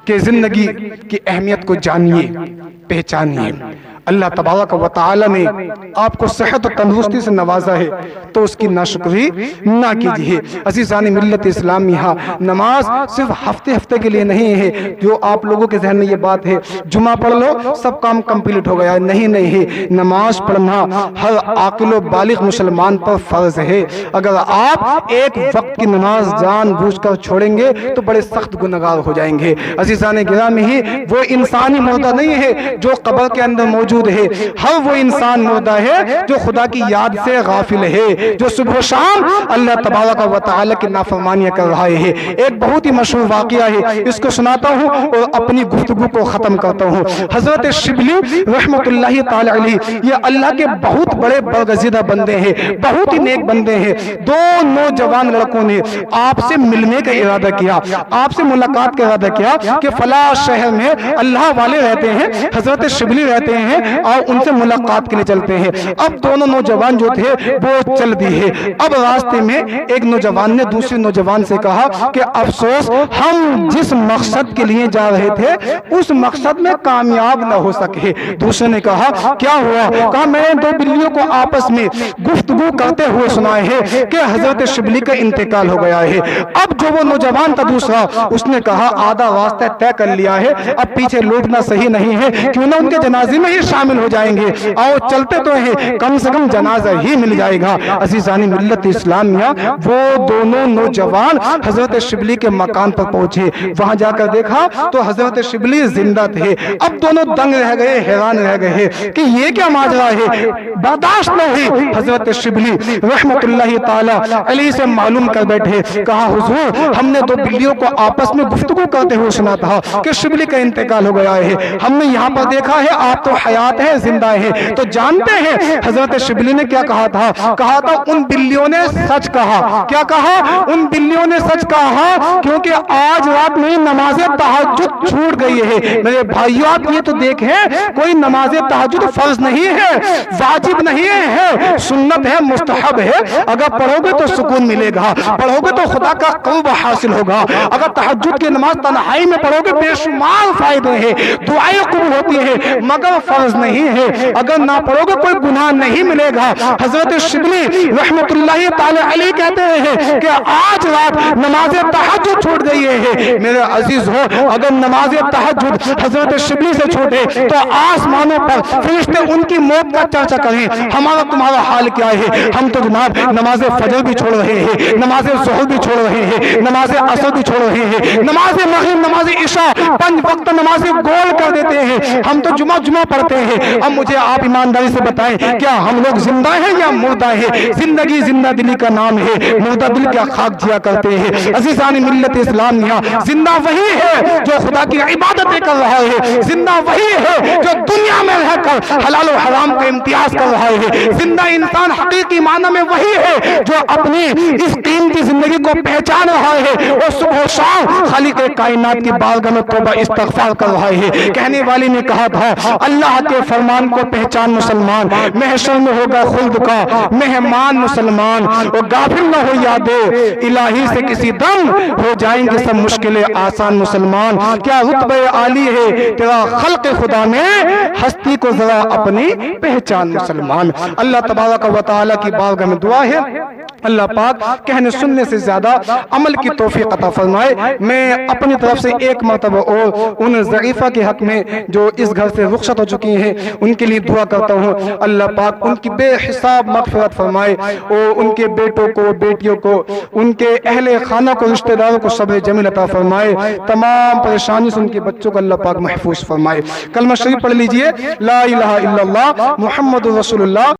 کہ زندگی کی اہمیت کو جانیے، پہچانیے۔ اللہ تبارک و تعالی نے آپ کو صحت و تندرستی سے نوازا ہے تو اس کی ناشکری نہ کیجیے۔ عزیزان ملت اسلامیہ، نماز صرف ہفتے کے لیے نہیں ہے۔ جو آپ لوگوں کے ذہن میں یہ بات ہے جمعہ پڑھ لو سب کام کمپلیٹ ہو گیا، نہیں، نماز پڑھنا ہر عاقل و بالغ مسلمان پر فرض ہے۔ اگر آپ ایک وقت کی نماز جان بوجھ کر چھوڑیں گے تو بڑے سخت گنہگار ہو جائیں گے۔ عزیزان گرامی، وہ انسانی مردہ نہیں ہے جو قبر کے اندر موجود ہے، ہر وہ انسان مردہ ہے جو خدا کی یاد سے غافل ہے، جو صبح و شام اللہ تبارک و تعالی کی نافرمانیاں کر رہا ہے۔ ایک بہت ہی مشہور واقعہ ہے، اس کو سناتا ہوں اور اپنی گفتگو کو ختم کرتا ہوں۔ حضرت شبلی رحمت اللہ تعالی علیہ یہ اللہ کے بہت بڑے برگزیدہ بندے ہیں، بہت ہی نیک بندے ہیں۔ دو نوجوان لڑکوں نے آپ سے ملنے کا ارادہ کیا، آپ سے ملاقات کا ارادہ کیا کہ فلاں شہر میں اللہ والے رہتے ہیں، حضرت شبلی رہتے ہیں، اور ان سے ملاقات کے لیے چلتے ہیں۔ اب دونوں نوجوان جو تھے وہ چل دیے۔ اب راستے میں ایک نوجوان نے دوسرے نوجوان سے کہا کہ افسوس ہم جس مقصد کے لیے جا رہے تھے اس مقصد میں کامیاب نہ ہو سکے۔ دوسرے نے کہا کیا ہوا؟ کہا میں نے دو بلیوں کو آپس میں گفتگو کرتے ہوئے سنا ہے کہ حضرت شبلی کا انتقال ہو گیا ہے۔ اب جو وہ نوجوان تھا دوسرا، اس نے کہا آدھا راستہ طے کر لیا ہے، اب پیچھے لوٹنا صحیح نہیں ہے، کیوں نہ ان کے جنازے میں ہی شامل ہو جائیں گے، آؤ چلتے تو ہیں، کم سے کم جنازہ ہی مل جائے گا۔ عزیزان ملت اسلامیہ، وہ دونوں نوجوان حضرت شبلی کے مکان پر پہنچے، وہاں جا کر دیکھا تو حضرت شبلی زندہ تھے۔ اب دونوں دنگ رہ گئے، حیران رہ گئے کہ یہ کیا ماجرا ہے، برداشت نہ ہوئی۔ حضرت شبلی رحمت اللہ تعالی علیہ سے معلوم کر بیٹھے، کہا حضور ہم نے دو بلیوں کو آپس میں گفتگو کرتے ہوئے سنا تھا کہ شبلی کا انتقال ہو گیا ہے، ہم نے یہاں پر دیکھا ہے آپ تو حیات ہے، زندہ ہے، تو جانتے ہیں حضرت شبلی نے کیا کہا تھا؟ کہا تھا ان بلیوں نے سچ کہا۔ کیا کہا؟ ان بلیوں نے سچ کہا، کیونکہ آج رات میں نماز تہجد چھوٹ گئی ہے۔ میرے بھائیو آپ یہ تو دیکھیں، کوئی نماز تہجد فرض نہیں ہے، واجب نہیں ہے، سنت ہے، مستحب ہے۔ اگر پڑھو گے تو سکون ملے گا، پڑھو گے تو خدا کا قرب حاصل ہوگا۔ اگر تہجد کی نماز تنہائی میں پڑھو گے بے شمار فائدے ہیں، دعائیں قبول ہوتی ہیں، مگر فرض نہیں ہے۔ اگر نہ پڑھو گے کوئی گناہ نہیں ملے گا۔ حضرت شبلی رحمت اللہ تعالی علیہ کہتے ہیں کہ آج رات نماز تہجد چھوٹ گئی ہے۔ میرے عزیز ہو، اگر نماز تہجد حضرت شبلی سے چھوٹے تو آسمانوں پر فرشتے ان کی موت کا چرچا کریں، ہمارا تمہارا حال کیا ہے؟ ہم تو جناب نماز فجر بھی چھوڑ رہے ہیں، نماز ظہر بھی چھوڑ رہے ہیں، نماز عصر بھی چھوڑ رہے ہیں، نماز مغرب، نماز عشاء، 5 وقت نمازیں گول کر دیتے ہیں، ہم تو جمعہ پڑھتے ہیں۔ اب مجھے آپ ایمانداری سے بتائیں کیا ہم لوگ زندہ ہیں یا مردہ ہیں؟ زندگی زندہ دلی کا نام ہے، مردہ دل کیا خاک جیا کرتے ہیں۔ عزیزان ملت اسلامیہ، زندہ وہی ہے جو خدا کی عبادتیں کر رہا ہے، زندہ وہی ہے جو دنیا میں رہ کر حلال و حرام کا امتیاز کر رہا ہے، زندہ انسان حقیقی معنی میں وہی ہے جو اپنی اس قیمتی زندگی کو پہچان رہا ہے اور صبح و شام خالق کائنات کی بارگاہ میں توبہ استغفار کر رہا ہے۔ کہنے والی نے کہا تھا اللہ کے فرمان کو پہچان مسلمان، محشر میں ہوگا خلد کا مہمان مسلمان، اور غافل نہ ہو یاد الہی سے کسی دم، ہو جائیں گے سب مشکلیں آسان مسلمان۔ کیا رتبہ عالی ہے تیرا خلق خدا میں، ہستی کو ذرا اپنی پہچان مسلمان۔ اللہ تبارک و تعالی کی بارگاہ میں دعا ہے اللہ پاک کہنے سننے سے زیادہ عمل کی توفیق عطا فرمائے۔ میں اپنی طرف سے ایک مرتبہ اور ان ضعیفہ کے حق میں جو اس گھر سے رخصت ہو چکی ہیں ان کے لیے دعا کرتا ہوں، اللہ پاک ان کی بے حساب مغفرت فرمائے اور ان کے بیٹوں کو، بیٹیوں کو، ان کے اہل خانہ کو، رشتہ داروں کو صبر جمیل عطا فرمائے۔ تمام پریشانی سے ان کے بچوں کو اللہ پاک محفوظ فرمائے۔ کلمہ شریف پڑھ لیجئے، لا الہ الا اللہ محمد رسول اللہ۔